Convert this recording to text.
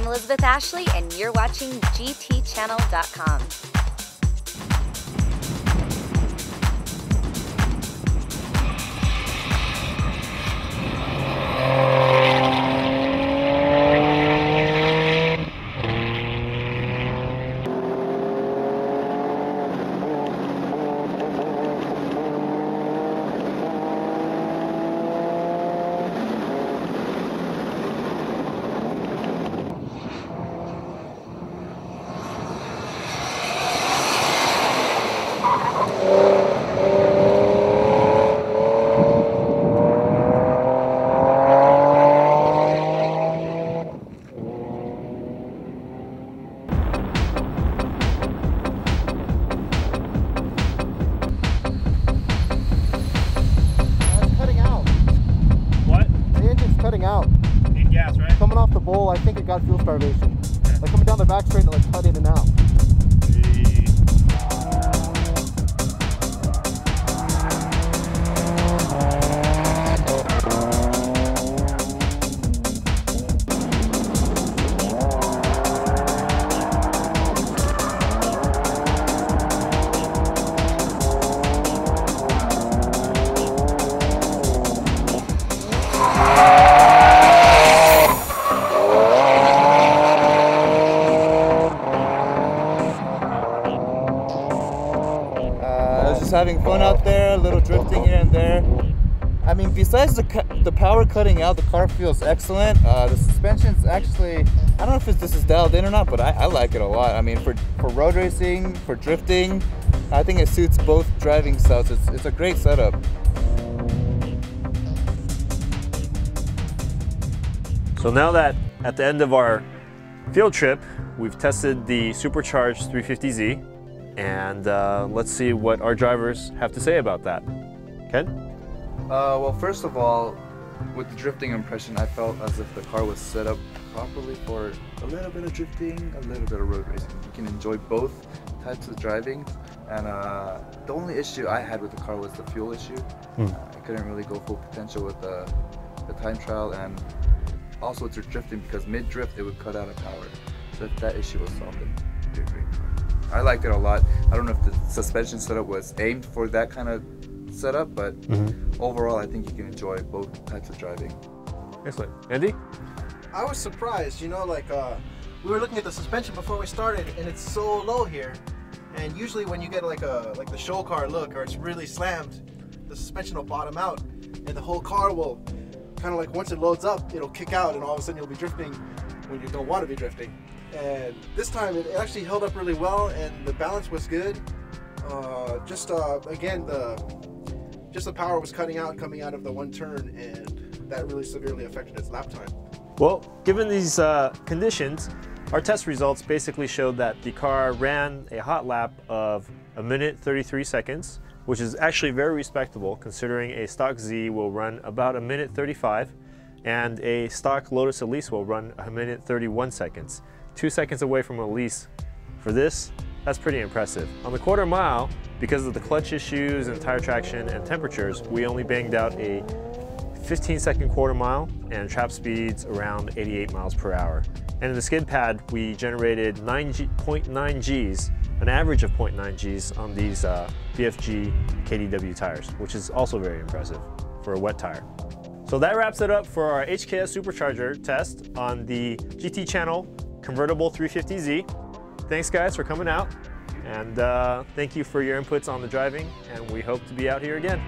I'm Elizabeth Ashley, and you're watching GTChannel.com. Cutting out. Need gas, right? Coming off the bowl, I think it got fuel starvation. Okay. Like coming down the back straight and like cut in and out. Having fun out there, a little drifting here and there. I mean, besides the power cutting out, the car feels excellent. The suspension's actually, I don't know if this is dialed in or not, but I like it a lot. I mean, for road racing, for drifting, I think it suits both driving styles. It's a great setup. So now that at the end of our field trip, we've tested the supercharged 350Z, and let's see what our drivers have to say about that. Ken? Well, first of all, with the drifting impression, I felt as if the car was set up properly for a little bit of drifting, a little bit of road racing. You can enjoy both types of driving, and the only issue I had with the car was the fuel issue. I couldn't really go full potential with the time trial, and also with the drifting, because mid-drift it would cut out of power. So if that issue was solved, then it'd be a great car. I liked it a lot. I don't know if the suspension setup was aimed for that kind of setup, but overall I think you can enjoy both types of driving. Excellent. Andy? I was surprised, you know, like we were looking at the suspension before we started, and it's so low here. And usually when you get like the show car look, or it's really slammed, the suspension will bottom out, and the whole car will kind of like, once it loads up, it'll kick out, and all of a sudden you'll be drifting when you don't want to be drifting. And this time it actually held up really well, and the balance was good. Again, the power was cutting out, coming out of the one turn, and that really severely affected its lap time. Well, given these conditions, our test results basically showed that the car ran a hot lap of 1 minute 33 seconds, which is actually very respectable considering a stock Z will run about 1 minute 35, and a stock Lotus Elise will run 1 minute 31 seconds. 2 seconds away from Elise. For this, that's pretty impressive. On the quarter mile, because of the clutch issues and tire traction and temperatures, we only banged out a 15-second quarter mile and trap speeds around 88 miles per hour. And in the skid pad, we generated 0.9 Gs, an average of 0.9 Gs on these BFG KDW tires, which is also very impressive for a wet tire. So that wraps it up for our HKS supercharger test on the GT Channel convertible 350Z. Thanks guys for coming out, and thank you for your inputs on the driving, and we hope to be out here again.